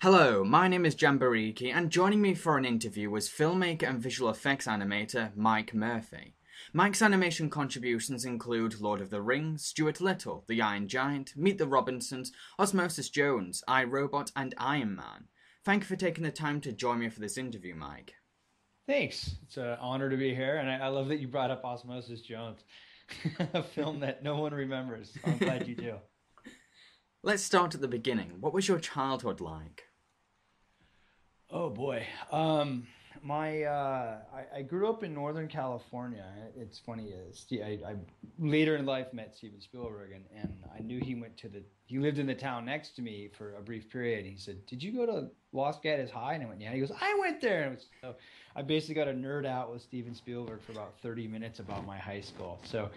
Hello, my name is Jambareeqi, and joining me for an interview was filmmaker and visual effects animator Mike Murphy. Mike's animation contributions include Lord of the Rings, Stuart Little, The Iron Giant, Meet the Robinsons, Osmosis Jones, I, Robot, and Iron Man. Thank you for taking the time to join me for this interview, Mike. Thanks. It's an honor to be here, and I love that you brought up Osmosis Jones, a film that no one remembers. So I'm glad you do. Let's start at the beginning. What was your childhood like? Oh boy. I grew up in Northern California. It's funny is I later in life met Steven Spielberg, and I knew he lived in the town next to me for a brief period. He said, "Did you go to Los Gatos High?" And I went, "Yeah." He goes, "I went there." So I basically got a nerd out with Steven Spielberg for about 30 minutes about my high school. So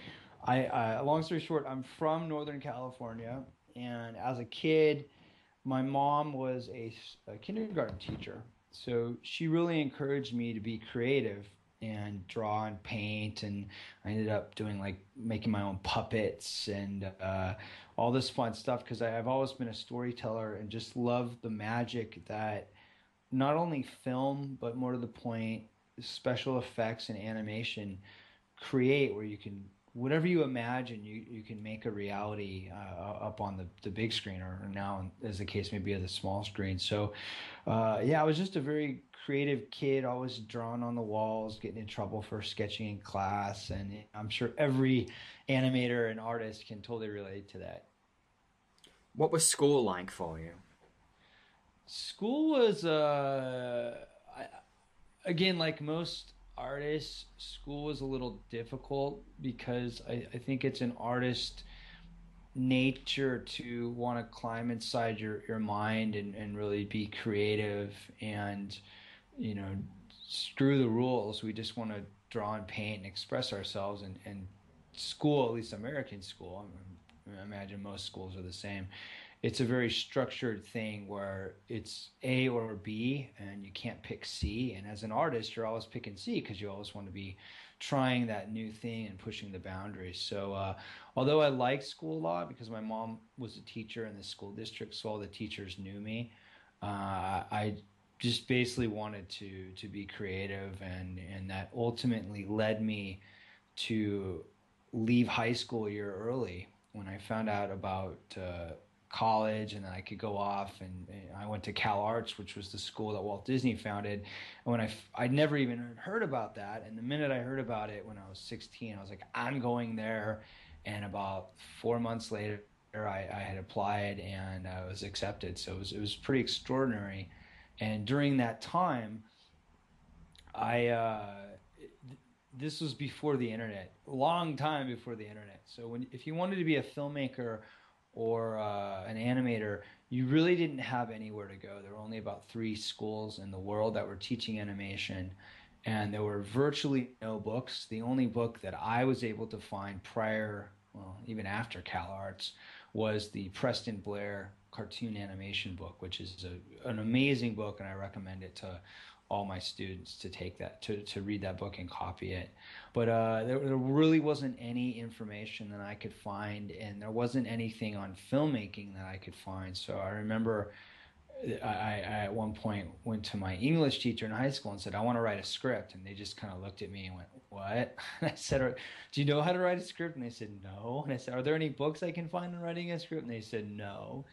long story short, I'm from Northern California, and as a kid, my mom was a kindergarten teacher, so she really encouraged me to be creative and draw and paint. And I ended up doing like making my own puppets and all this fun stuff because I've always been a storyteller and just love the magic that not only film, but more to the point, special effects and animation create, where you can whatever you imagine, you can make a reality up on the big screen, or now as the case may be, the small screen. So yeah, I was just a very creative kid, always drawing on the walls, getting in trouble for sketching in class, and I'm sure every animator and artist can totally relate to that. What was school like for you? School was again, like most artists, school was a little difficult because I think it's an artist nature to want to climb inside your mind and really be creative and, you know, screw the rules. We just want to draw and paint and express ourselves. And school, at least American school, I imagine most schools are the same. It's a very structured thing where it's A or B, and you can't pick C. And as an artist, you're always picking C because you always want to be trying that new thing and pushing the boundaries. So, although I liked school a lot because my mom was a teacher in the school district, so all the teachers knew me, I just basically wanted to be creative, and that ultimately led me to leave high school a year early when I found out about college and then I could go off, and I went to Cal Arts, which was the school that Walt Disney founded. And I'd never even heard about that, and the minute I heard about it when I was 16, I was like, I'm going there. And about 4 months later, I had applied and I was accepted. So it was pretty extraordinary. And during that time, I this was before the internet, a long time before the internet. So if you wanted to be a filmmaker or an animator, you really didn't have anywhere to go. There were only about three schools in the world that were teaching animation, and there were virtually no books. The only book that I was able to find prior, well, even after Cal Arts, was the Preston Blair cartoon animation book, which is an amazing book, and I recommend it to all my students to take that to read that book and copy it. But there really wasn't any information that I could find, and there wasn't anything on filmmaking that I could find. So I remember I at one point went to my English teacher in high school and said, I want to write a script. And they just kind of looked at me and went, what? And I said, do you know how to write a script? And they said, no. And I said, are there any books I can find on writing a script? And they said, no.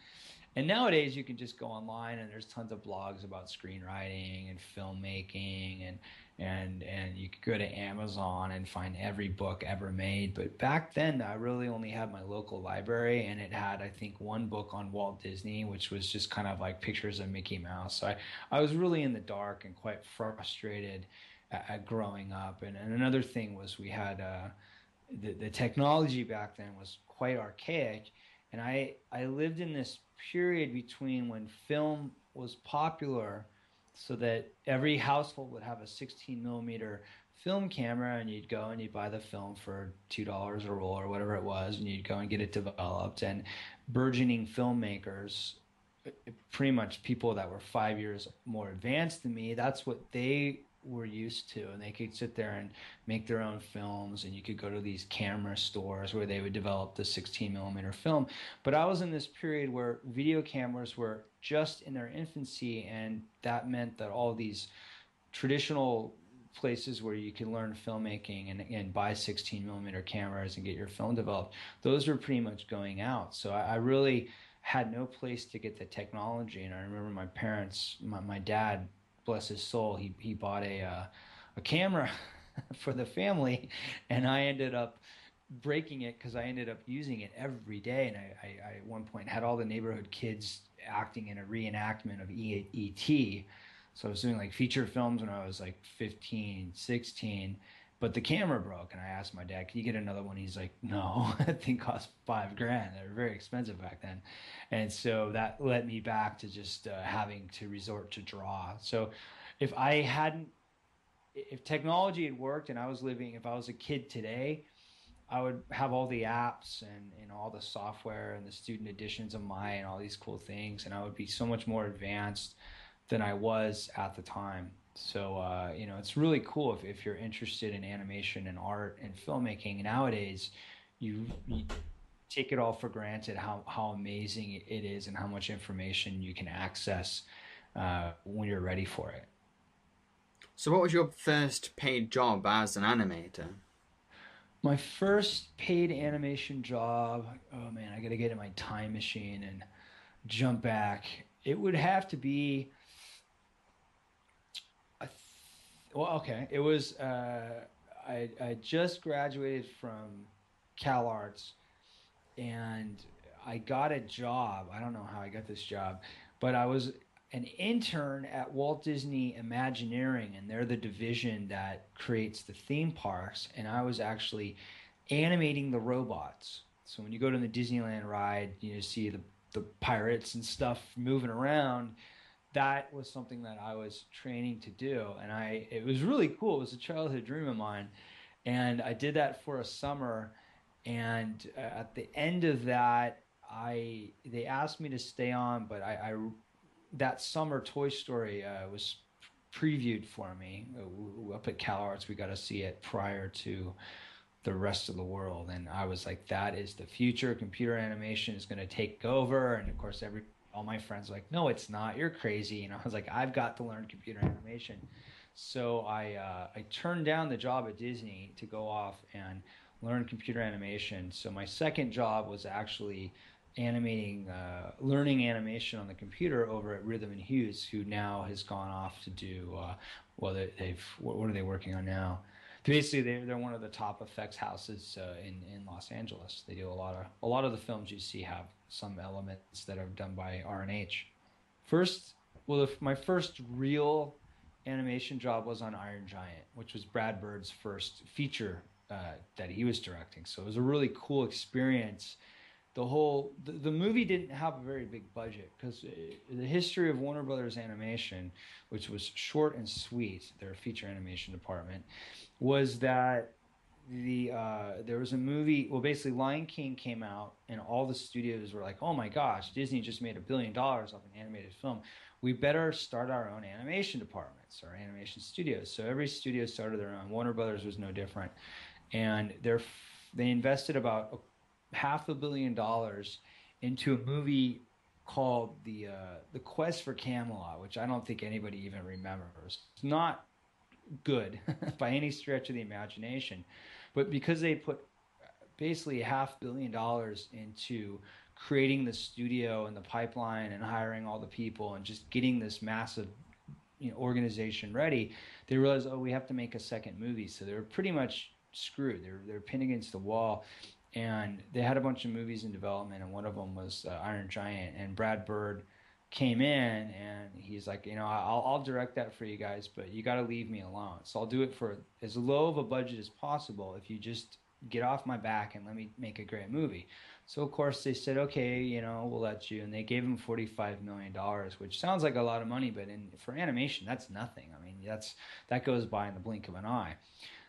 And nowadays you can just go online and there's tons of blogs about screenwriting and filmmaking, and you could go to Amazon and find every book ever made. But back then I really only had my local library, and it had, I think, one book on Walt Disney, which was just kind of like pictures of Mickey Mouse. So I was really in the dark and quite frustrated at growing up. And another thing was we had the technology back then was quite archaic, and I lived in this period between when film was popular, so that every household would have a 16 millimeter film camera, and you'd go and you'd buy the film for $2 a roll or whatever it was, and you'd go and get it developed. And burgeoning filmmakers, pretty much people that were 5 years more advanced than me, that's what they were used to, and they could sit there and make their own films, and you could go to these camera stores where they would develop the 16 millimeter film. But I was in this period where video cameras were just in their infancy, and that meant that all these traditional places where you can learn filmmaking and buy 16 millimeter cameras and get your film developed, those were pretty much going out. So I really had no place to get the technology. And I remember my parents, my dad, bless his soul, he bought a camera for the family, and I ended up breaking it because I ended up using it every day. And I at one point had all the neighborhood kids acting in a reenactment of E.T. So I was doing like feature films when I was like 15, 16, but the camera broke, and I asked my dad, can you get another one? He's like, no, that thing cost $5,000. They were very expensive back then. And so that led me back to just having to resort to draw. So if I hadn't, if technology had worked and I was living, if I was a kid today, I would have all the apps and all the software and the student editions of Maya and all these cool things, and I would be so much more advanced than I was at the time. So, it's really cool if you're interested in animation and art and filmmaking nowadays. You take it all for granted how amazing it is and how much information you can access when you're ready for it. So what was your first paid job as an animator? My first paid animation job, oh man, I got to get in my time machine and jump back. It would have to be, well, okay. It was, I just graduated from Cal Arts, and I got a job. I don't know how I got this job, but I was an intern at Walt Disney Imagineering, and they're the division that creates the theme parks. And I was actually animating the robots. So when you go to the Disneyland ride, you see the pirates and stuff moving around. That was something that I was training to do, and it was really cool. It was a childhood dream of mine, and I did that for a summer. And at the end of that, they asked me to stay on, but I that summer Toy Story was previewed for me up at Cal Arts. We got to see it prior to the rest of the world, and I was like, that is the future. Computer animation is going to take over. And of course all my friends were like, no, it's not, you're crazy. And I was like, I've got to learn computer animation. So I turned down the job at Disney to go off and learn computer animation. So my second job was actually animating, learning animation on the computer over at Rhythm and Hughes, who now has gone off to do, what are they working on now? Basically, they're one of the top effects houses in Los Angeles. They do a lot of the films you see have some elements that are done by R&H. My first real animation job was on Iron Giant, which was Brad Bird's first feature that he was directing. So it was a really cool experience. The movie didn't have a very big budget because the history of Warner Brothers Animation, which was short and sweet, their feature animation department, was that there was a movie. Well, basically, Lion King came out, and all the studios were like, "Oh my gosh, Disney just made $1 billion off an animated film. We better start our own animation departments, our animation studios." So every studio started their own. Warner Brothers was no different, and they invested about $500 million into a movie called the Quest for Camelot, which I don't think anybody even remembers. It's not good by any stretch of the imagination, but because they put basically $500 million into creating the studio and the pipeline and hiring all the people and just getting this massive organization ready, they realized, oh, we have to make a second movie. So they were pretty much screwed. They're pinned against the wall. And they had a bunch of movies in development, and one of them was Iron Giant. And Brad Bird came in, and he's like, I'll direct that for you guys, but you got to leave me alone. So I'll do it for as low of a budget as possible if you just get off my back and let me make a great movie. So of course they said, okay, we'll let you. And they gave him $45 million, which sounds like a lot of money, but for animation, that's nothing. I mean, that goes by in the blink of an eye.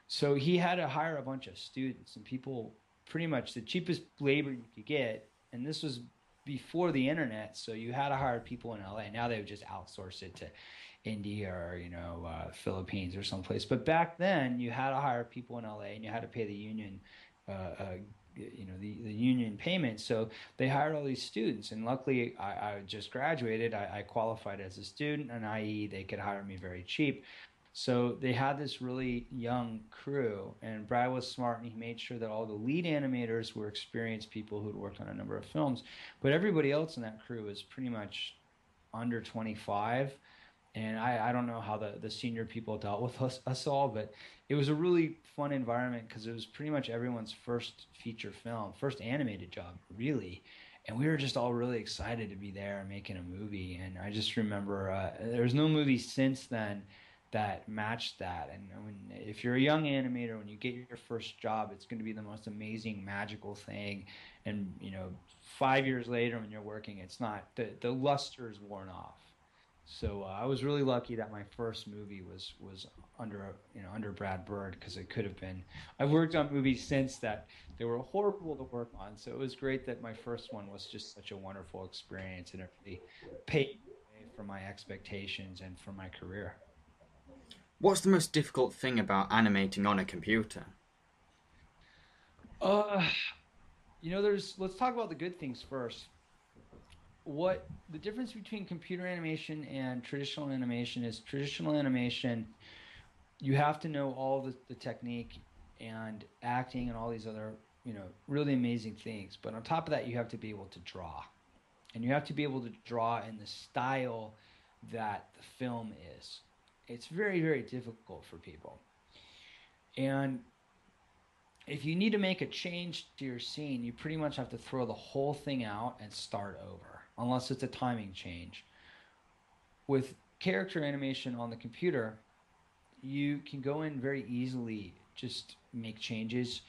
So he had to hire a bunch of students and people. Pretty much the cheapest labor you could get, and this was before the internet, so you had to hire people in LA. Now they would just outsource it to India or Philippines or someplace. But back then, you had to hire people in LA, and you had to pay the union, the union payment. So they hired all these students, and luckily, I just graduated. I qualified as a student, and i.e., they could hire me very cheap. So they had this really young crew, and Brad was smart, and he made sure that all the lead animators were experienced people who'd worked on a number of films, but everybody else in that crew was pretty much under 25. And I don't know how the senior people dealt with us all, but it was a really fun environment because it was pretty much everyone's first feature film, first animated job, really. And we were just all really excited to be there making a movie. And I just remember there's no movie since then that matched that. And if you're a young animator, when you get your first job, it's going to be the most amazing, magical thing. And 5 years later, when you're working, it's not the luster is worn off. So I was really lucky that my first movie was under Brad Bird, because it could have been. I've worked on movies since that they were horrible to work on. So it was great that my first one was just such a wonderful experience, and it really paid for my expectations and for my career. What's the most difficult thing about animating on a computer? Uh, let's talk about the good things first. What the difference between computer animation and traditional animation is: traditional animation, you have to know all the technique and acting and all these other, really amazing things. But on top of that, you have to be able to draw. And you have to be able to draw in the style that the film is. It's very, very difficult for people. And if you need to make a change to your scene, you pretty much have to throw the whole thing out and start over, unless it's a timing change. With character animation on the computer, you can go in very easily, just make changes.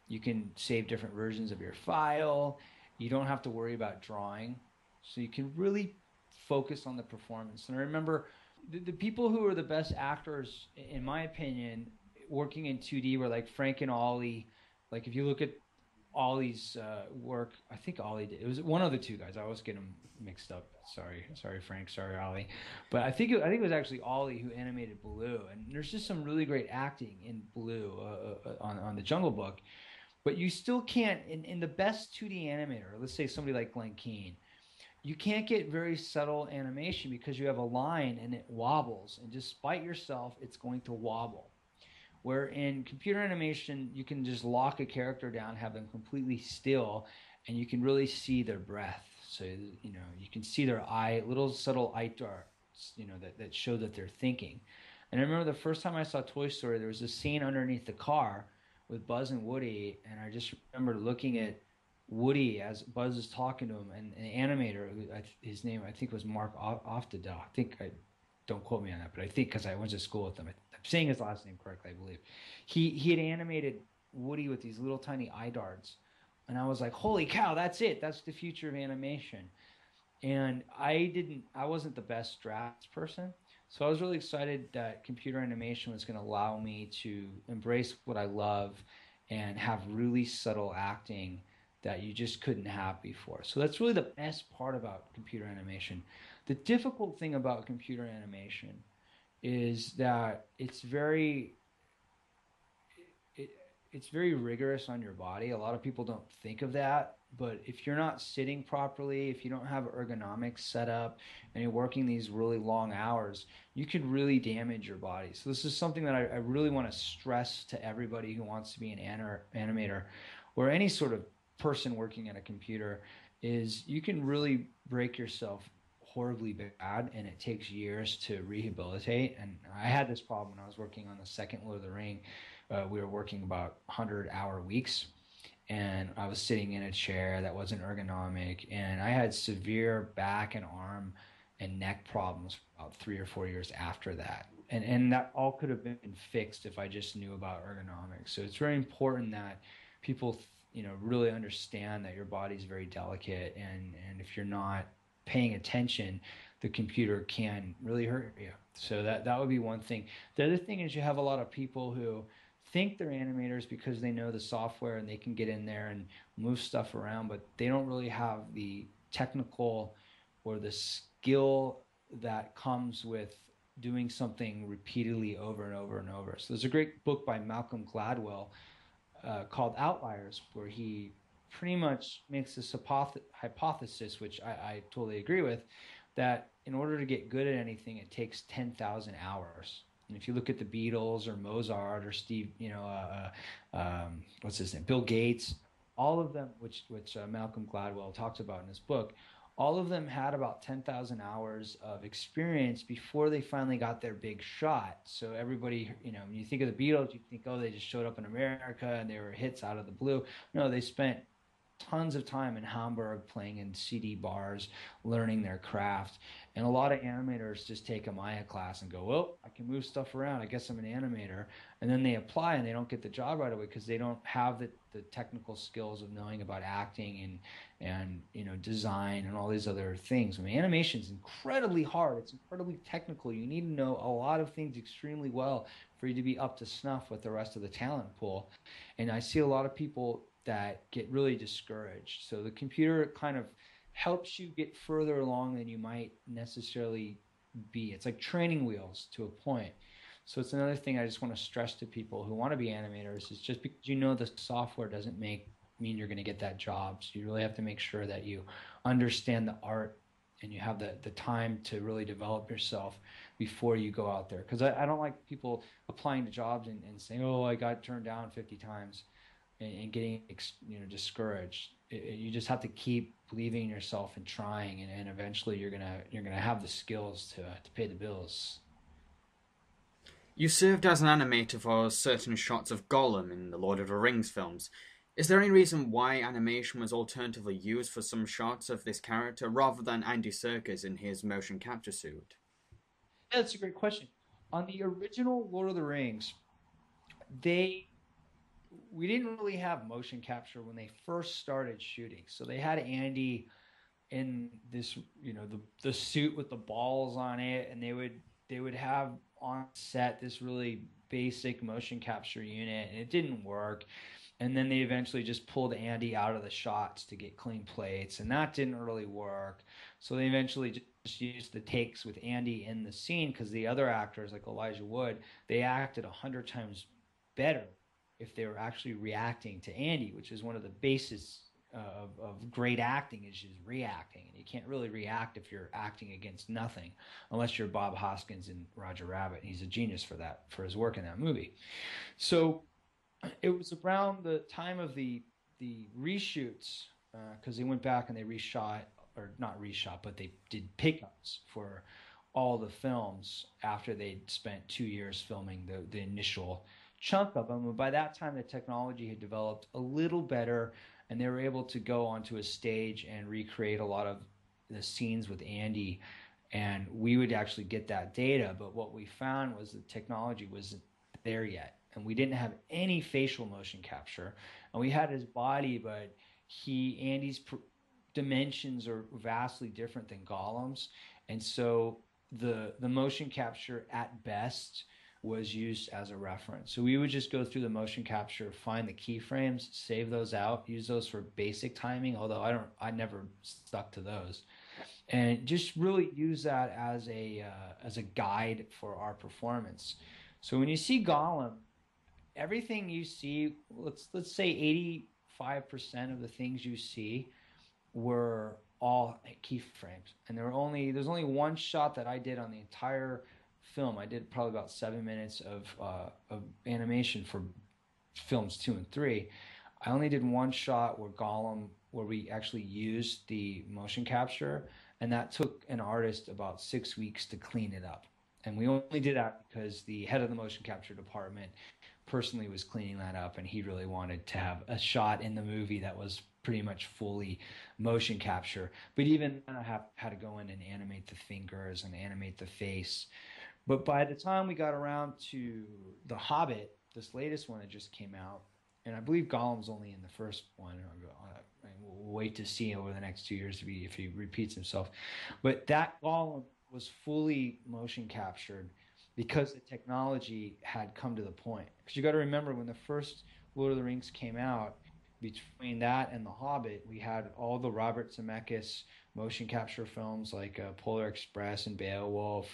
You can save different versions of your file. You don't have to worry about drawing. So you can really focus on the performance. And I remember the people who are the best actors, in my opinion, working in 2D were like Frank and Ollie. Like if you look at Ollie's work, I think Ollie did. It was one of the two guys. I always get them mixed up. Sorry, Frank. Sorry, Ollie. But I think it was actually Ollie who animated Baloo. And there's just some really great acting in Baloo on the Jungle Book. But you still can't, in the best 2D animator, let's say somebody like Glenn Keane, you can't get very subtle animation because you have a line and it wobbles. And despite yourself, it's going to wobble. Where in computer animation, you can just lock a character down, have them completely still, and you can really see their breath. So, you can see their little subtle eye darts, that show that they're thinking. And I remember the first time I saw Toy Story, there was a scene underneath the car with Buzz and Woody, and I just remember looking at Woody as Buzz is talking to him, and an animator, his name I think was Mark Oftedal. Don't quote me on that, but I think because I went to school with him, I'm saying his last name correctly, I believe. He had animated Woody with these little tiny eye darts, and I was like, holy cow, that's it. That's the future of animation. And I wasn't the best drafts person, so I was really excited that computer animation was going to allow me to embrace what I love and have really subtle acting that you just couldn't have before. So that's really the best part about computer animation. The difficult thing about computer animation is that it's very rigorous on your body. A lot of people don't think of that, but if you're not sitting properly, if you don't have ergonomics set up, and you're working these really long hours, you could really damage your body. So this is something that I really want to stress to everybody who wants to be an animator or any sort of person working at a computer, is you can really break yourself horribly bad, and it takes years to rehabilitate. And I had this problem when I was working on the second Lord of the Ring. We were working about 100-hour weeks, and I was sitting in a chair that wasn't ergonomic, and I had severe back and arm and neck problems for about 3 or 4 years after that. And that all could have been fixed if I just knew about ergonomics. So it's very important that people really understand that your body's very delicate, and if you're not paying attention, the computer can really hurt you. So that would be one thing. The other thing is you have a lot of people who think they're animators because they know the software and they can get in there and move stuff around, but they don't really have the technical or the skill that comes with doing something repeatedly over and over and over. So there's a great book by Malcolm Gladwell called Outliers, where he pretty much makes this hypothesis, which I totally agree with, that in order to get good at anything, it takes 10,000 hours. And if you look at the Beatles or Mozart or Steve, what's his name, Bill Gates, all of them, which Malcolm Gladwell talks about in his book, all of them had about 10,000 hours of experience before they finally got their big shot. So everybody, when you think of the Beatles, you think, oh, they just showed up in America and they were hits out of the blue. No, they spent tons of time in Hamburg playing in CD bars, learning their craft. And a lot of animators just take a Maya class and go, well, I can move stuff around. I guess I'm an animator. And then they apply and they don't get the job right away because they don't have the technical skills of knowing about acting and design and all these other things. I mean, animation is incredibly hard. It's incredibly technical. You need to know a lot of things extremely well for you to be up to snuff with the rest of the talent pool. And I see a lot of people that get really discouraged. So the computer kind of helps you get further along than you might necessarily be. It's like training wheels to a point. So it's another thing I just want to stress to people who want to be animators is just because the software doesn't mean you're going to get that job. So you really have to make sure that you understand the art and you have the time to really develop yourself before you go out there. Because I don't like people applying to jobs and saying, oh, I got turned down 50 times and getting discouraged. You just have to keep believing in yourself and trying, and eventually you're gonna have the skills to pay the bills. You served as an animator for certain shots of Gollum in the Lord of the Rings films. Is there any reason why animation was alternatively used for some shots of this character rather than Andy Serkis in his motion capture suit? Yeah, that's a great question. On the original Lord of the Rings, they we didn't really have motion capture when they first started shooting. So they had Andy in this, the suit with the balls on it, and they would have on set this really basic motion capture unit, and it didn't work. And then they eventually just pulled Andy out of the shots to get clean plates, and that didn't really work. So they eventually just used the takes with Andy in the scene because the other actors, like Elijah Wood, they acted 100 times better if they were actually reacting to Andy, which is one of the bases of great acting is just reacting. And you can't really react if you're acting against nothing, unless you're Bob Hoskins in Roger Rabbit. He's a genius for that, for his work in that movie. So it was around the time of the reshoots because they went back and they reshot, or not reshot, but they did pickups for all the films after they'd spent 2 years filming the initial chunk of them. And by that time, the technology had developed a little better, and they were able to go onto a stage and recreate a lot of the scenes with Andy. And we would actually get that data, but what we found was the technology wasn't there yet, and we didn't have any facial motion capture. And we had his body, but Andy's dimensions are vastly different than Gollum's, and so the motion capture at best was used as a reference. So we would just go through the motion capture, find the keyframes, save those out, use those for basic timing, although I never stuck to those. And just really use that as a guide for our performance. So when you see Gollum, everything you see, let's say 85% of the things you see were all keyframes. And there's only one shot that I did on the entire film. I did probably about 7 minutes of animation for films 2 and 3. I only did one shot where we actually used the motion capture, and that took an artist about 6 weeks to clean it up. And we only did that because the head of the motion capture department personally was cleaning that up, and he really wanted to have a shot in the movie that was pretty much fully motion capture. But even then, I had to go in and animate the fingers and animate the face. But by the time we got around to The Hobbit, this latest one that just came out, and I believe Gollum's only in the first one. We'll wait to see over the next 2 years if he repeats himself. But that Gollum was fully motion captured because the technology had come to the point. Because you got to remember, when the first Lord of the Rings came out, between that and The Hobbit, we had all the Robert Zemeckis motion capture films like Polar Express and Beowulf,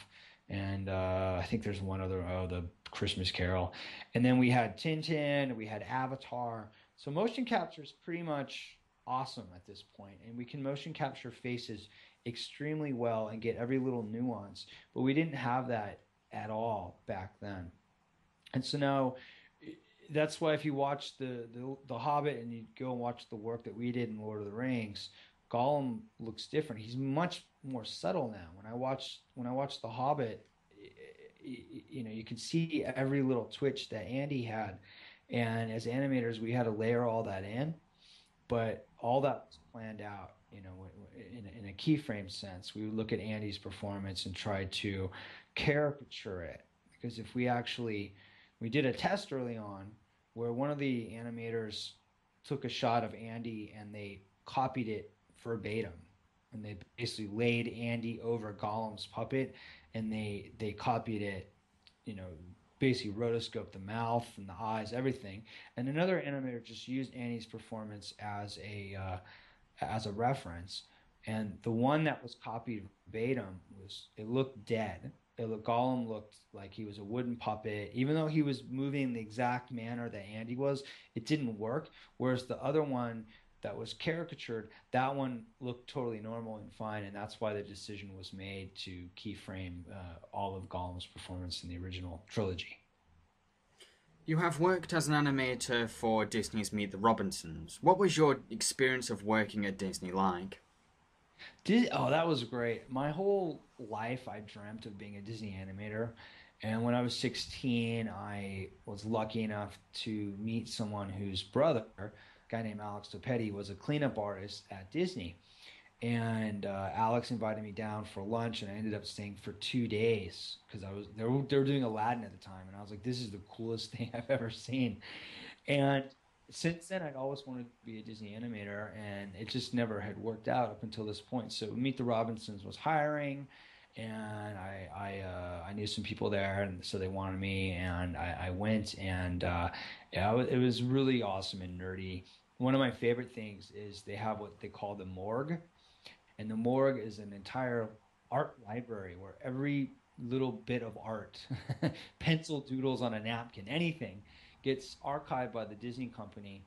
and I think there's one other, oh, the Christmas Carol, and then we had Tintin, we had Avatar. So motion capture is pretty much awesome at this point, and we can motion capture faces extremely well and get every little nuance. But we didn't have that at all back then. And so now that's why if you watch the Hobbit and you go and watch the work that we did in Lord of the Rings, Gollum looks different. He's much more subtle now. When I watch the Hobbit, you can see every little twitch that Andy had, and as animators, we had to layer all that in, but all that was planned out. In a keyframe sense, we would look at Andy's performance and try to caricature it, because if we did a test early on where one of the animators took a shot of Andy and they copied it verbatim, and they basically laid Andy over Gollum's puppet, and they copied it, you know, basically rotoscoped the mouth and the eyes, everything. And another animator just used Andy's performance as a reference. And the one that was copied verbatim it looked dead. Gollum looked like he was a wooden puppet, even though he was moving the exact manner that Andy was. It didn't work. Whereas the other one that was caricatured, that one looked totally normal and fine, and that's why the decision was made to keyframe all of Gollum's performance in the original trilogy. You have worked as an animator for Disney's Meet the Robinsons. What was your experience of working at Disney like? Oh, that was great. My whole life, I dreamt of being a Disney animator. And when I was 16, I was lucky enough to meet someone whose brother, a guy named Alex Topetti, was a cleanup artist at Disney. And Alex invited me down for lunch, and I ended up staying for 2 days because they were doing Aladdin at the time, and I was like, this is the coolest thing I've ever seen. And since then, I'd always wanted to be a Disney animator, and it just never had worked out up until this point. So Meet the Robinsons was hiring, and I knew some people there, and so they wanted me, and I went, and yeah, it was really awesome and nerdy. One of my favorite things is they have what they call the morgue, and the morgue is an entire art library where every little bit of art, pencil doodles on a napkin, anything, gets archived by the Disney company.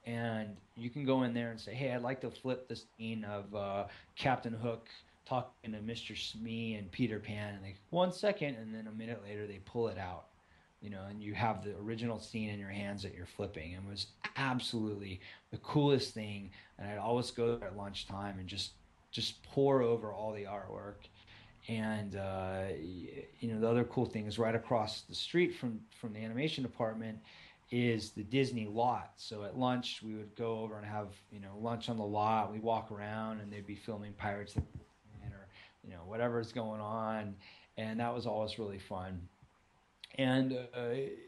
And you can go in there and say, hey, I'd like to flip the scene of Captain Hook talking to Mr. Smee and Peter Pan. And they, 1 second, and then a minute later, they pull it out. And you have the original scene in your hands that you're flipping. And it was absolutely the coolest thing. And I'd always go there at lunchtime and just pour over all the artwork. And the other cool thing is right across the street from the animation department is the Disney lot. So at lunch we would go over and have lunch on the lot. We'd walk around and they'd be filming Pirates of the Caribbean or whatever's going on, and that was always really fun. And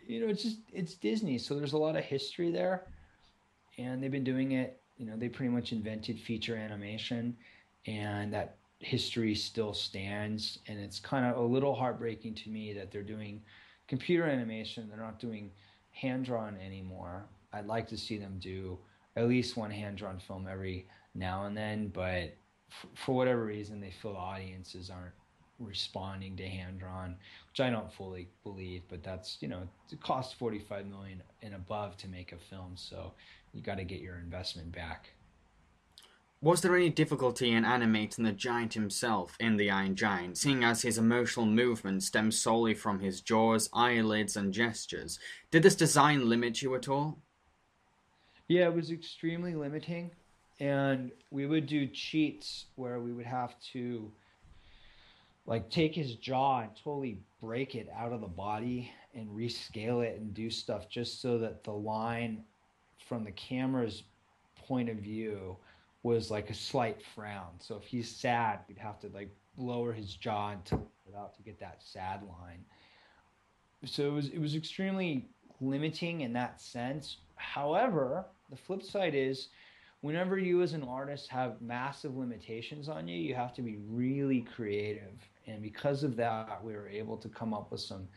it's Disney, so there's a lot of history there, and they've been doing it. They pretty much invented feature animation, and that history still stands. And it's kind of a little heartbreaking to me that they're doing computer animation. They're not doing hand drawn anymore. I'd like to see them do at least one hand drawn film every now and then, but for whatever reason, they feel the audiences aren't responding to hand drawn, which I don't fully believe. But that's it costs $45 million and above to make a film, so you got to get your investment back. Was there any difficulty in animating the giant himself in The Iron Giant, seeing as his emotional movement stems solely from his jaws, eyelids, and gestures? Did this design limit you at all? Yeah, it was extremely limiting, and we would do cheats where we would have to like take his jaw and totally break it out of the body and rescale it and do stuff just so that the line from the camera's point of view was like a slight frown. So if he's sad, we'd have to like lower his jaw and tilt it out to get that sad line. So it was extremely limiting in that sense. However, the flip side is whenever you as an artist have massive limitations on you, you have to be really creative. And because of that, we were able to come up with some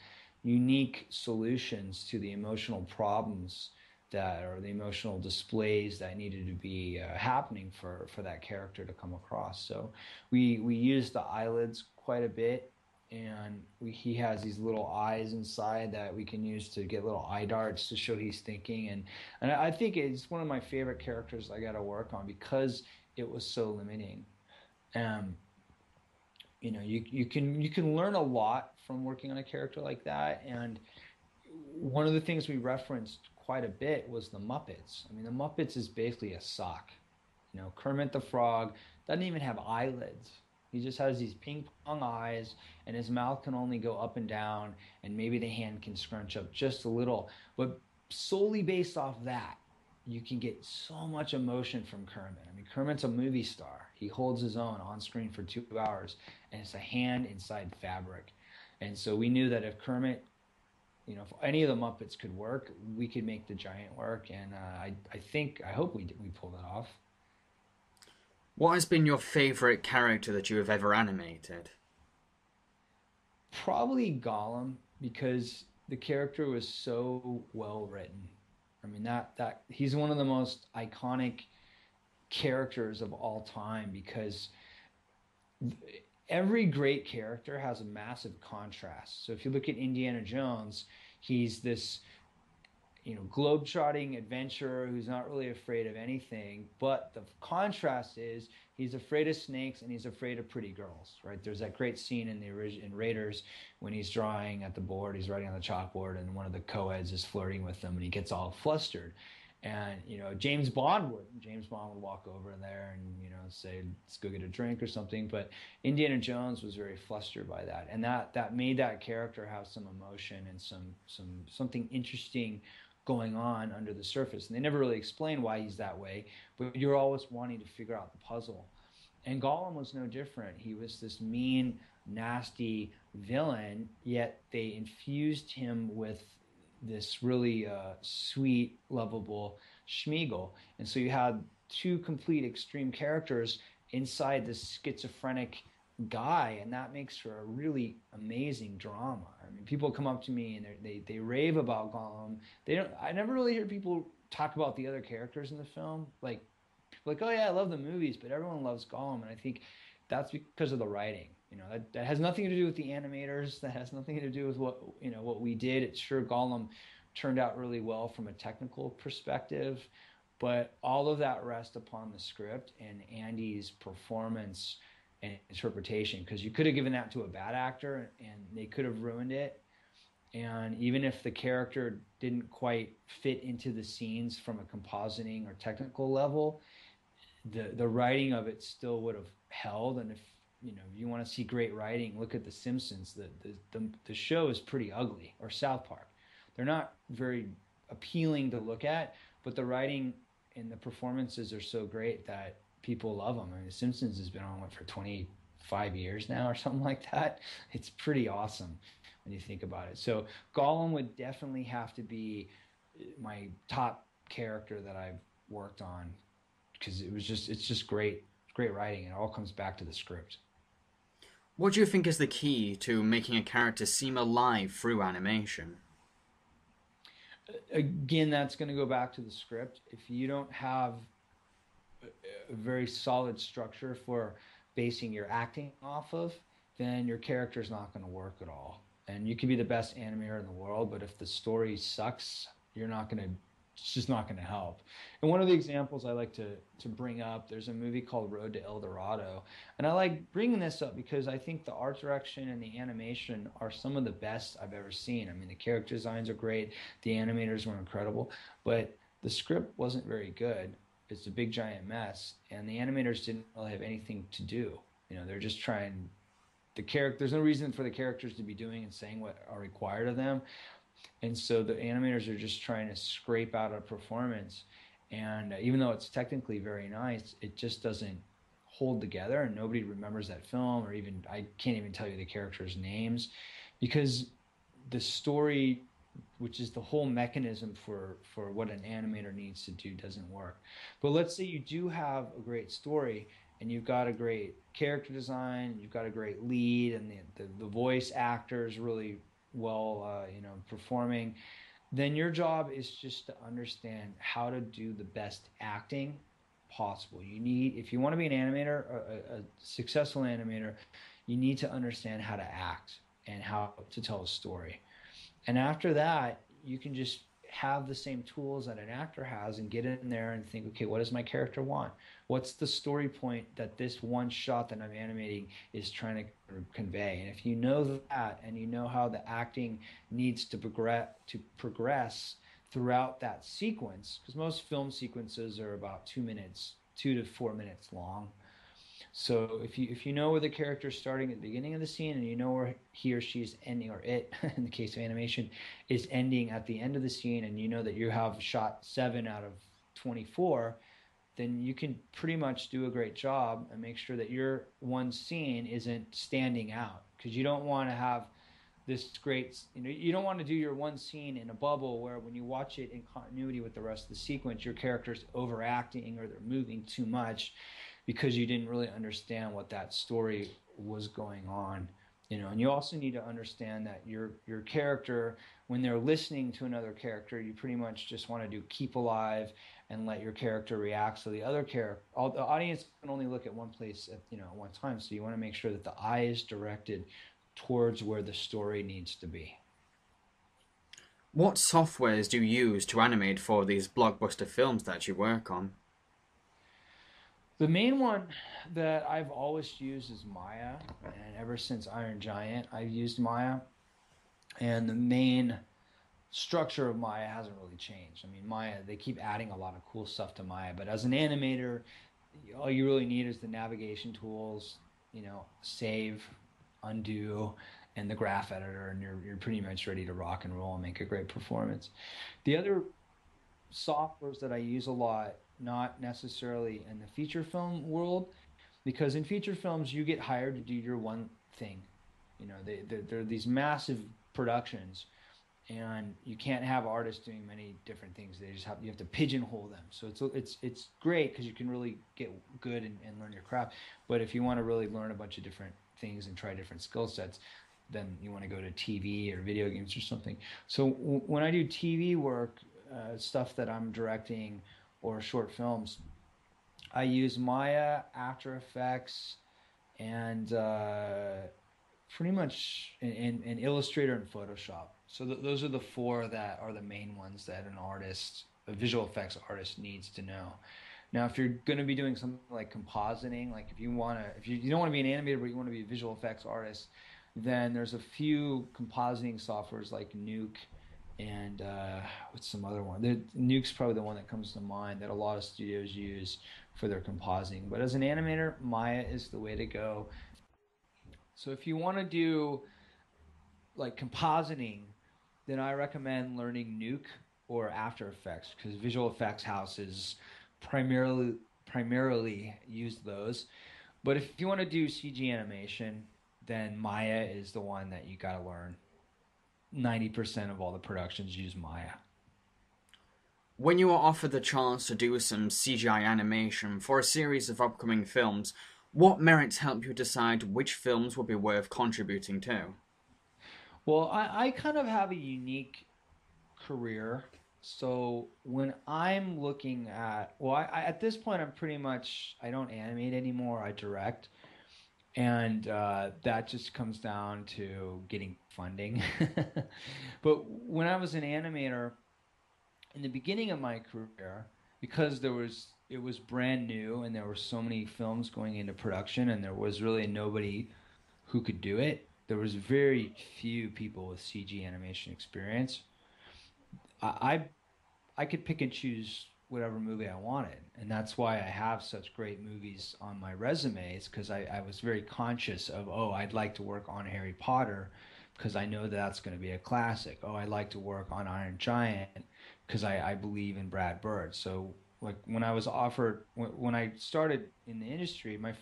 unique solutions to the emotional problems that, or the emotional displays that needed to be happening for that character to come across. So we use the eyelids quite a bit, and he has these little eyes inside that we can use to get little eye darts to show he's thinking, and I think it's one of my favorite characters I got to work on because it was so limiting. Um, you can learn a lot from working on a character like that, and one of the things we referenced quite a bit was the Muppets. I mean, the Muppets is basically a sock. Kermit the Frog doesn't even have eyelids. He just has these ping pong eyes, and his mouth can only go up and down, and maybe the hand can scrunch up just a little. But solely based off that, you can get so much emotion from Kermit. I mean, Kermit's a movie star. He holds his own on screen for 2 hours, and it's a hand inside fabric. And so we knew that if Kermit, if any of the Muppets could work, we could make the giant work. And I hope we pulled it off. What has been your favorite character that you have ever animated? Probably Gollum, because the character was so well written. I mean, that he's one of the most iconic characters of all time, because every great character has a massive contrast. So if you look at Indiana Jones, he's this globe-trotting adventurer who's not really afraid of anything. But the contrast is he's afraid of snakes and he's afraid of pretty girls, right? There's that great scene in Raiders when he's drawing at the board, he's writing on the chalkboard, and one of the co-eds is flirting with him, and he gets all flustered. And James Bond would walk over there and say, let's go get a drink or something. But Indiana Jones was very flustered by that, and that made that character have some emotion and something interesting going on under the surface. And they never really explain why he's that way, but you're always wanting to figure out the puzzle. And Gollum was no different. He was this mean, nasty villain, yet they infused him with this really sweet, lovable Schmeagol. And so you had two complete extreme characters inside this schizophrenic guy, and that makes for a really amazing drama. I mean, people come up to me and they rave about Gollum. I never really hear people talk about the other characters in the film. Like, people are like, oh yeah, I love the movies, but everyone loves Gollum, and I think that's because of the writing. That has nothing to do with the animators. That has nothing to do with what we did. It's sure Gollum turned out really well from a technical perspective, but all of that rests upon the script and Andy's performance and interpretation, because you could have given that to a bad actor and they could have ruined it. And even if the character didn't quite fit into the scenes from a compositing or technical level, the writing of it still would have held. And if you want to see great writing, look at The Simpsons. The show is pretty ugly, or South Park. They're not very appealing to look at, but the writing and the performances are so great that people love them. I mean, The Simpsons has been on for 25 years now or something like that. It's pretty awesome when you think about it. So Gollum would definitely have to be my top character that I've worked on, because it's just great writing. It all comes back to the script. What do you think is the key to making a character seem alive through animation? Again, that's going to go back to the script. If you don't have a very solid structure for basing your acting off of, then your character is not going to work at all. And you can be the best animator in the world, but if the story sucks, it's just not going to help. And one of the examples I like to bring up, there's a movie called Road to El Dorado. And I like bringing this up because I think the art direction and the animation are some of the best I've ever seen. I mean, the character designs are great. The animators were incredible. But the script wasn't very good. It's a big, giant mess. And the animators didn't really have anything to do. They're just trying... There's no reason for the characters to be doing and saying what are required of them. And so the animators are just trying to scrape out a performance. And even though it's technically very nice, it just doesn't hold together, and nobody remembers that film, or even I can't even tell you the characters' names, because the story, which is the whole mechanism for what an animator needs to do, doesn't work. But let's say you do have a great story and you've got a great character design, you've got a great lead, and the voice actors really well performing, then your job is just to understand how to do the best acting possible. You need, if you want to be an animator, a successful animator, you need to understand how to act and how to tell a story. And after that, you can just have the same tools that an actor has and get in there and think, okay, what does my character want? What's the story point that this one shot that I'm animating is trying to convey? And if you know that and you know how the acting needs to progress throughout that sequence, because most film sequences are about 2 minutes, 2 to 4 minutes long. So if you know where the character is starting at the beginning of the scene and you know where he or she is ending, or it in the case of animation is ending at the end of the scene, and you know that you have shot 7 out of 24, then you can pretty much do a great job and make sure that your one scene isn't standing out, because you don't want to have this great, you don't want to do your one scene in a bubble where when you watch it in continuity with the rest of the sequence, your character's overacting or they're moving too much because you didn't really understand what that story was going on. And you also need to understand that your character, when they're listening to another character, you pretty much just want to do keep alive and let your character react. So the other character, the audience can only look at one place at one time. So you want to make sure that the eye is directed towards where the story needs to be. What softwares do you use to animate for these blockbuster films that you work on? The main one that I've always used is Maya, and ever since Iron Giant, I've used Maya. And the main structure of Maya hasn't really changed. I mean, Maya, they keep adding a lot of cool stuff to Maya, but as an animator, all you really need is the navigation tools, save, undo, and the graph editor, and you're pretty much ready to rock and roll and make a great performance. The other softwares that I use a lot, not necessarily in the feature film world, because in feature films you get hired to do your one thing. They're these massive productions, and you can't have artists doing many different things. You have to pigeonhole them. So it's great because you can really get good and learn your craft. But if you want to really learn a bunch of different things and try different skill sets, then you want to go to TV or video games or something. So when I do TV work, stuff that I'm directing or short films, I use Maya, After Effects, and pretty much in Illustrator and Photoshop. So those are the four that are the main ones that a visual effects artist needs to know. Now, if you're going to be doing something like compositing, like if you don't want to be an animator but you want to be a visual effects artist, then there's a few compositing softwares like Nuke and what's some other one? Nuke's probably the one that comes to mind that a lot of studios use for their compositing. But as an animator, Maya is the way to go. So if you want to do like compositing, then I recommend learning Nuke or After Effects, because visual effects houses primarily use those. But if you want to do CG animation, then Maya is the one that you got to learn. 90% of all the productions use Maya. When you were offered the chance to do some CGI animation for a series of upcoming films, what merits helped you decide which films would be worth contributing to? Well, I kind of have a unique career. So when I'm looking at, well, at this point, I don't animate anymore. I direct. And that just comes down to getting funding. But when I was an animator, in the beginning of my career, because it was brand new and there were so many films going into production and there was really nobody who could do it. There was very few people with CG animation experience. I I could pick and choose whatever movie I wanted, and that's why I have such great movies on my resumes, because I was very conscious of, oh, I'd like to work on Harry Potter because I know that that's going to be a classic. Oh, I'd like to work on Iron Giant because I believe in Brad Bird. So like when I was offered, when I started in the industry, the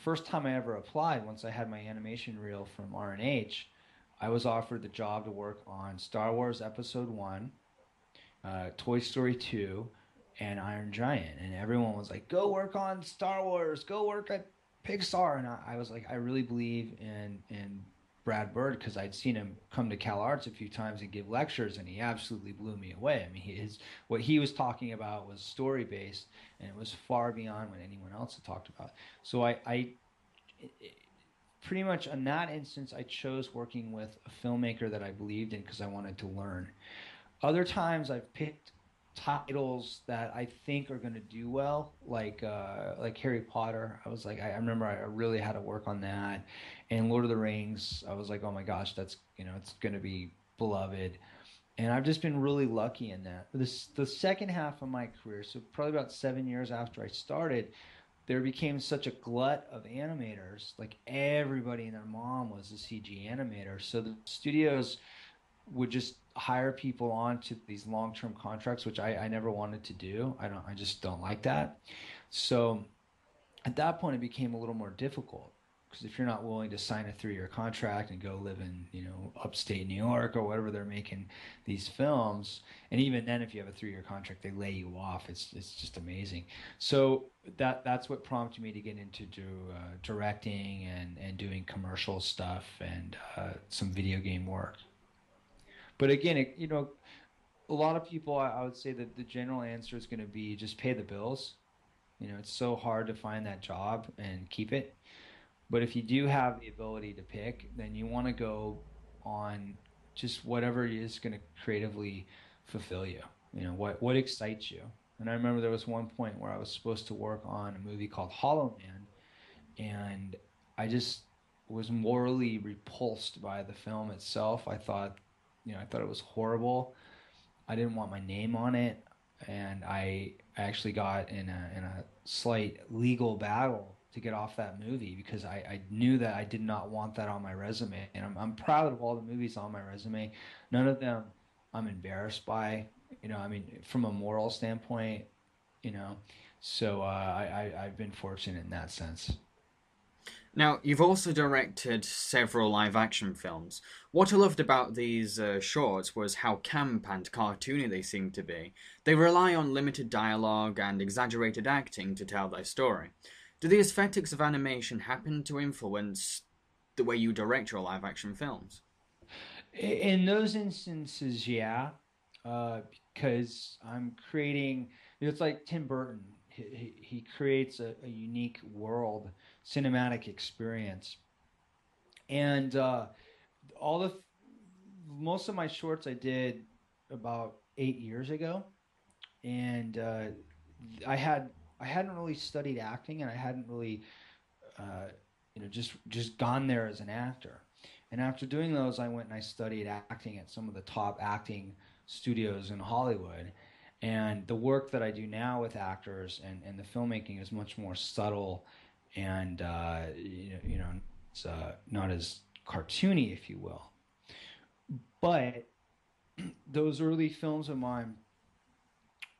first time I ever applied, once I had my animation reel from R&H, I was offered the job to work on Star Wars Episode 1, Toy Story 2, and Iron Giant. And everyone was like, go work on Star Wars, go work at Pixar. And I was like, I really believe in Brad Bird because I'd seen him come to Cal Arts a few times and give lectures, and he absolutely blew me away. I mean, what he was talking about was story based, and it was far beyond what anyone else had talked about. So I pretty much in that instance, I chose working with a filmmaker that I believed in because I wanted to learn. Other times, I've picked titles that I think are going to do well, like Harry Potter. I was like, I remember I really had to work on that, and Lord of the Rings. I was like, oh my gosh, that's it's going to be beloved. And I've just been really lucky in that. The second half of my career, so probably about 7 years after I started, there became such a glut of animators. Like everybody and their mom was a CG animator. So the studios would just hire people onto these long-term contracts, which I never wanted to do. I just don't like that. So at that point, it became a little more difficult because if you're not willing to sign a 3-year contract and go live in, upstate New York or whatever they're making these films, and even then, if you have a 3-year contract, they lay you off. It's just amazing. So that's what prompted me to get into directing and doing commercial stuff and some video game work. But again, a lot of people, I would say that the general answer is going to be just pay the bills. It's so hard to find that job and keep it. But if you do have the ability to pick, then you want to go on just whatever is going to creatively fulfill you. What excites you. And I remember there was one point where I was supposed to work on a movie called Hollow Man, and I just was morally repulsed by the film itself. I thought it was horrible. I didn't want my name on it, and I actually got in a slight legal battle to get off that movie because I knew that I did not want that on my resume. And I'm proud of all the movies on my resume. None of them I'm embarrassed by. I mean, from a moral standpoint, you know. So I've been fortunate in that sense. Now, you've also directed several live action films. What I loved about these shorts was how camp and cartoony they seem to be. They rely on limited dialogue and exaggerated acting to tell their story. Do the aesthetics of animation happen to influence the way you direct your live action films? In those instances, yeah, uh, because I'm creating. It's like Tim Burton. He creates a unique world, cinematic experience, and all the most of my shorts I did about 8 years ago, and I had I hadn't really studied acting, and I hadn't really uh, just gone there as an actor. And after doing those, I went and I studied acting at some of the top acting studios in Hollywood. And the work that I do now with actors and the filmmaking is much more subtle and it's not as cartoony, if you will. But those early films of mine,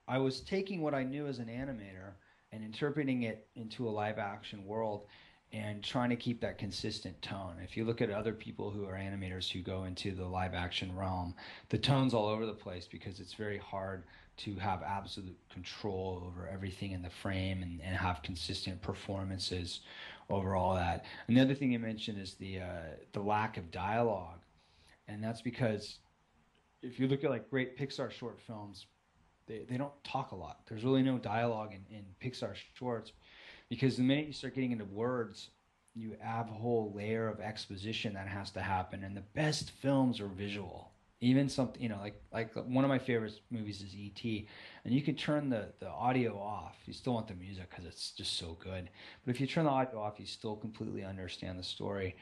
I was taking what I knew as an animator and interpreting it into a live action world and trying to keep that consistent tone. If you look at other people who are animators who go into the live action realm, the tone's all over the place because it's very hard to have absolute control over everything in the frame and have consistent performances over all that. And the other thing you mentioned is the lack of dialogue, and that's because if you look at like great Pixar short films, they don't talk a lot. There's really no dialogue in Pixar shorts because the minute you start getting into words, you have a whole layer of exposition that has to happen. And the best films are visual. Even something like one of my favorite movies is E.T. And you can turn the audio off. You still want the music because it's just so good. But if you turn the audio off, you still completely understand the story.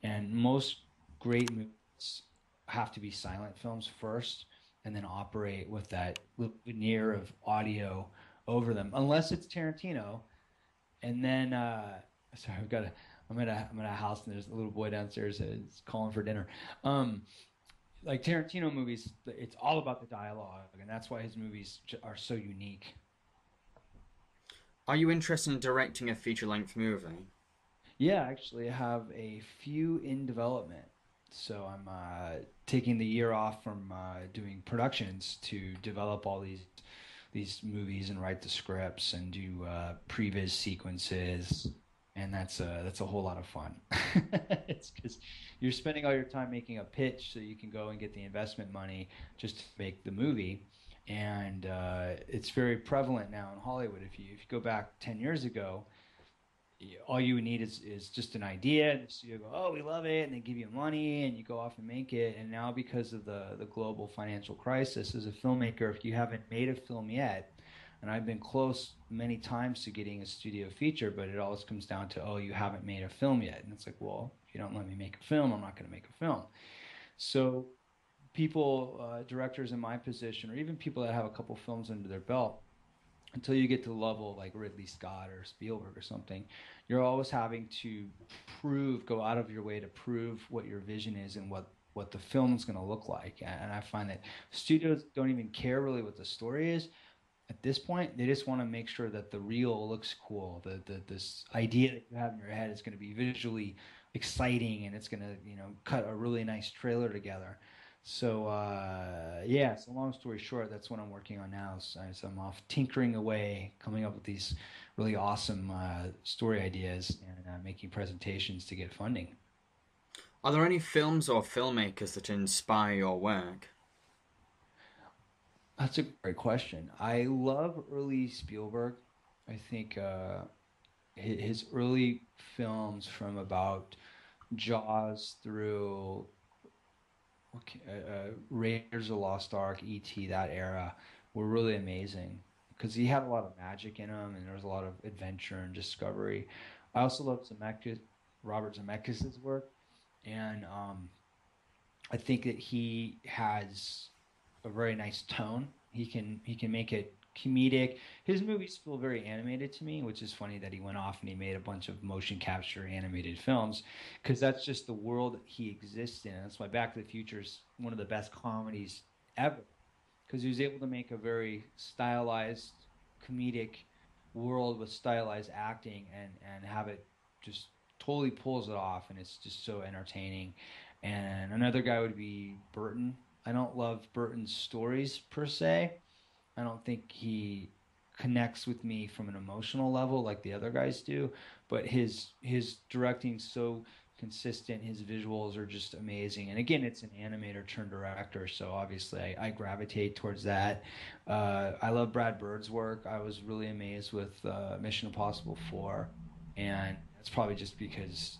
And most great movies have to be silent films first and then operate with that veneer of audio over them, unless it's Tarantino. And then, sorry, I'm at a house and there's a little boy downstairs that's calling for dinner. Um, like Tarantino movies, it's all about the dialogue, and that's why his movies are so unique. Are you interested in directing a feature length movie? Yeah, actually, I have a few in development. So I'm taking the year off from doing productions to develop all these movies and write the scripts and do previs sequences, and that's a whole lot of fun. It's because you're spending all your time making a pitch so you can go and get the investment money just to make the movie. And it's very prevalent now in Hollywood. If you go back 10 years ago, all you would need is just an idea, and the studio go, oh, we love it, and they give you money, and you go off and make it. And now, because of the global financial crisis, as a filmmaker, if you haven't made a film yet, and I've been close many times to getting a studio feature, but it always comes down to, oh, you haven't made a film yet. And it's like, well, if you don't let me make a film, I'm not going to make a film. So people, directors in my position, or even people that have a couple films under their belt, until you get to the level of like Ridley Scott or Spielberg or something, you're always having to go out of your way to prove what your vision is and what the film's going to look like. And I find that studios don't even care really what the story is at this point. They just want to make sure that the reel looks cool. This idea that you have in your head is going to be visually exciting, and it's going to cut a really nice trailer together. So yeah, so long story short, that's what I'm working on now. So I'm off tinkering away, coming up with these really awesome story ideas, and making presentations to get funding. Are there any films or filmmakers that inspire your work? That's a great question. I love early Spielberg. I think his early films, from about Jaws through Raiders of the Lost Ark, E.T., that era, were really amazing because he had a lot of magic in him, and there was a lot of adventure and discovery. I also love Robert Zemeckis' work, and I think that he has a very nice tone. He can make it comedic. His movies feel very animated to me, which is funny that he went off and he made a bunch of motion capture animated films, because that's just the world that he exists in. That's why Back to the Future is one of the best comedies ever, because he was able to make a very stylized comedic world with stylized acting, and have it just totally pulls it off, and it's just so entertaining. And another guy would be Burton. I don't love Burton's stories per se. I don't think he connects with me from an emotional level like the other guys do, but his directing's so consistent. His visuals are just amazing. And again, it's an animator turned director, so obviously I gravitate towards that. I love Brad Bird's work. I was really amazed with Mission Impossible 4, and that's probably just because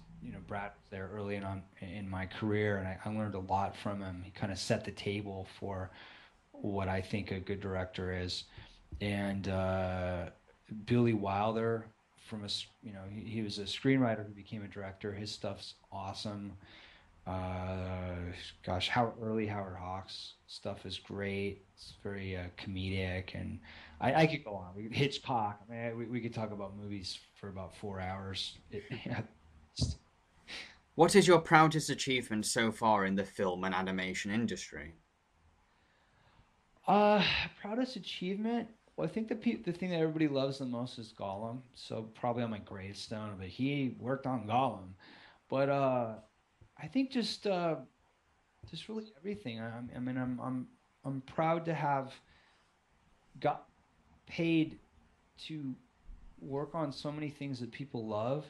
Brad was there early on in my career, and I learned a lot from him. He kind of set the table for what I think a good director is. And Billy Wilder, he was a screenwriter who became a director. His stuff's awesome. Gosh, how early Howard Hawks stuff is great. It's very comedic, and I could go on. Hitchcock. I mean, we could talk about movies for about 4 hours. What is your proudest achievement so far in the film and animation industry? Uh, Proudest achievement. Well, I think the thing that everybody loves the most is Gollum. So probably on my gravestone, but he worked on Gollum. But I think just really everything. I mean, I'm proud to have got paid to work on so many things that people love,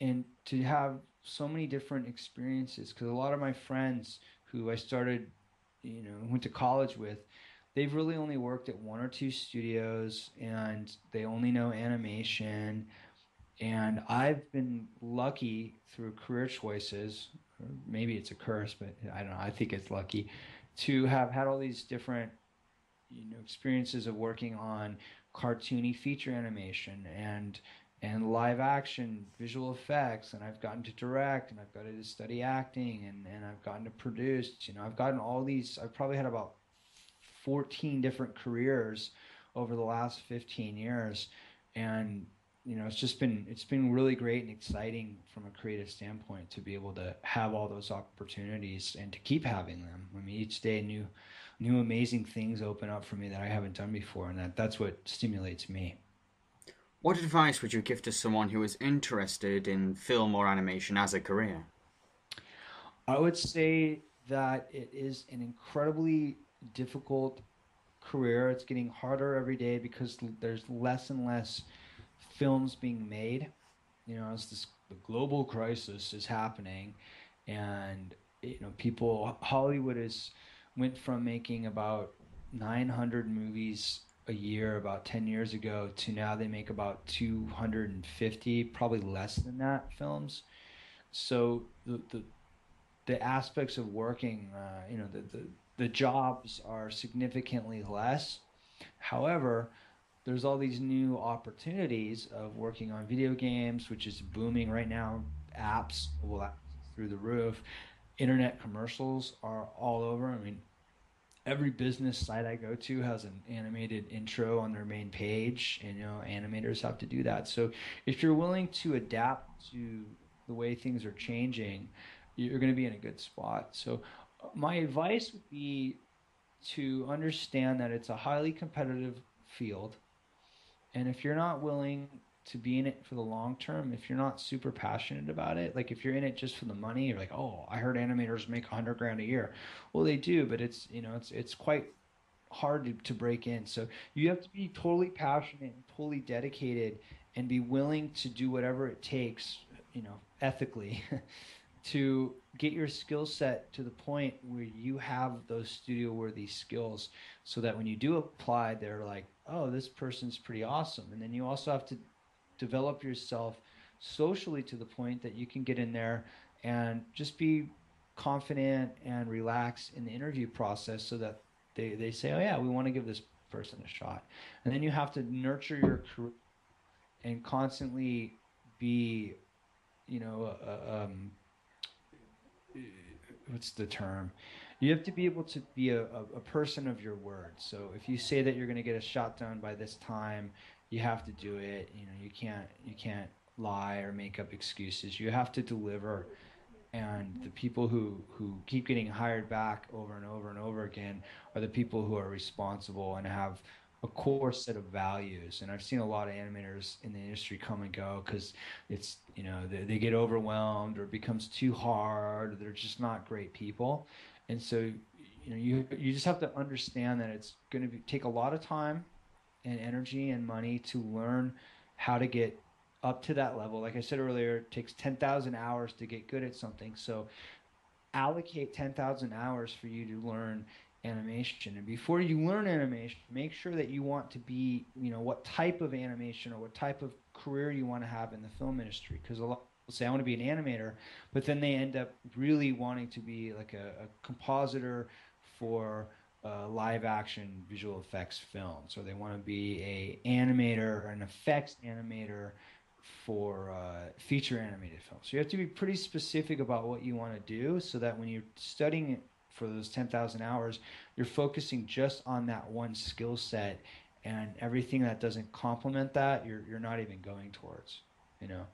and to have so many different experiences. Because a lot of my friends who I started, went to college with, they've really only worked at one or two studios, and they only know animation. And I've been lucky through career choices, or maybe it's a curse, but I don't know. I think it's lucky to have had all these different, experiences of working on cartoony feature animation and live action visual effects, and I've gotten to direct, and I've gotten to study acting, and I've gotten to produce. I've gotten all these. I've probably had about 14 different careers over the last 15 years, and it's been really great and exciting from a creative standpoint to be able to have all those opportunities and to keep having them. I mean, each day new amazing things open up for me that I haven't done before, and that's what stimulates me. What advice would you give to someone who is interested in film or animation as a career? I would say that it is an incredibly difficult career. It's getting harder every day because there's less and less films being made. As the global crisis is happening, And people, Hollywood is went from making about 900 movies a year about 10 years ago to now they make about 250, probably less than that, films. So the aspects of working, the jobs are significantly less. However, there's all these new opportunities of working on video games, which is booming right now. Apps, mobile apps through the roof. Internet commercials are all over. I mean, every business site I go to has an animated intro on their main page, and animators have to do that. So if you're willing to adapt to the way things are changing, you're going to be in a good spot. So my advice would be to understand that it's a highly competitive field, and if you're not willing to be in it for the long term, if you're not super passionate about it, like if you're in it just for the money, you're like, oh, I heard animators make 100 grand a year. Well, they do, but it's quite hard to break in. So you have to be totally passionate and totally dedicated and be willing to do whatever it takes, ethically, to get your skill set to the point where you have those studio worthy skills, so that when you do apply, they're like, oh, this person's pretty awesome. And then you also have to develop yourself socially to the point that you can get in there and just be confident and relaxed in the interview process, so that they say, oh yeah, we want to give this person a shot. And then you have to nurture your career and constantly be, you know what's the term? You have to be able to be a person of your word. So if you say that you're going to get a shot done by this time, you have to do it. You can't lie or make up excuses. You have to deliver. And the people who keep getting hired back over and over and over again are the people who are responsible and have a core set of values. And I've seen a lot of animators in the industry come and go because they get overwhelmed, or it becomes too hard, or they're just not great people. And so you just have to understand that it's going to take a lot of time and energy and money to learn how to get up to that level. Like I said earlier, it takes 10,000 hours to get good at something. So allocate 10,000 hours for you to learn animation. And before you learn animation, make sure that you want to be, what type of animation or what type of career you want to have in the film industry. Because a lot people say, I want to be an animator, but then they end up really wanting to be like a compositor for live action visual effects films, or they want to be a animator or an effects animator for feature animated films. So you have to be pretty specific about what you want to do, so that when you're studying it for those 10,000 hours, you're focusing just on that one skill set, and everything that doesn't complement that, you're not even going towards, you know.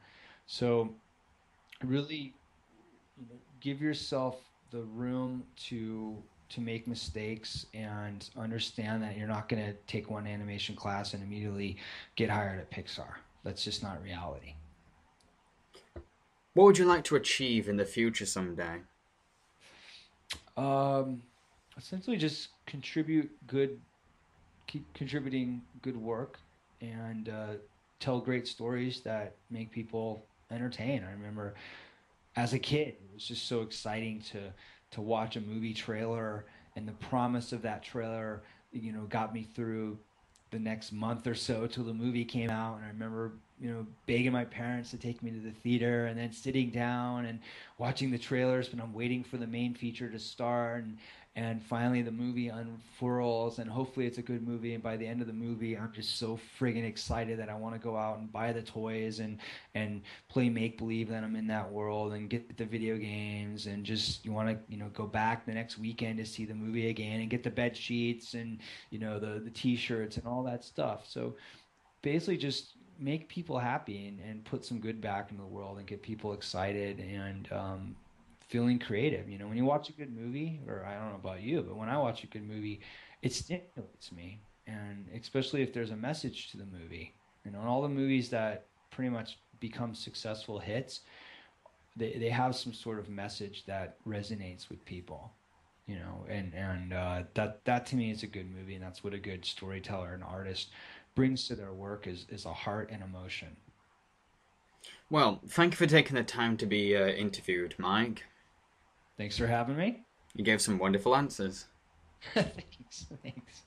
So really, give yourself the room to make mistakes, and understand that you're not going to take one animation class and immediately get hired at Pixar. That's just not reality. What would you like to achieve in the future someday? Um, Essentially, just keep contributing good work, and tell great stories that make people entertain. I remember as a kid, it was just so exciting to watch a movie trailer, and the promise of that trailer, got me through the next month or so till the movie came out. And I remember, begging my parents to take me to the theater, and then sitting down and watching the trailers, but I'm waiting for the main feature to start. And finally the movie unfurls, and hopefully it's a good movie, and by the end of the movie I'm just so friggin' excited that I want to go out and buy the toys and play make believe that I'm in that world, and get the video games, and just you want to go back the next weekend to see the movie again, and get the bed sheets, and the t-shirts and all that stuff. So basically just make people happy, and put some good back into the world, and get people excited, and feeling creative. When you watch a good movie, or I don't know about you, but when I watch a good movie, it stimulates me. And especially if there's a message to the movie, and all the movies that pretty much become successful hits, they have some sort of message that resonates with people. And that to me is a good movie, and that's what a good storyteller and artist brings to their work, is a heart and emotion. Well, thank you for taking the time to be interviewed, Mike. Thanks for having me. You gave some wonderful answers. Thanks.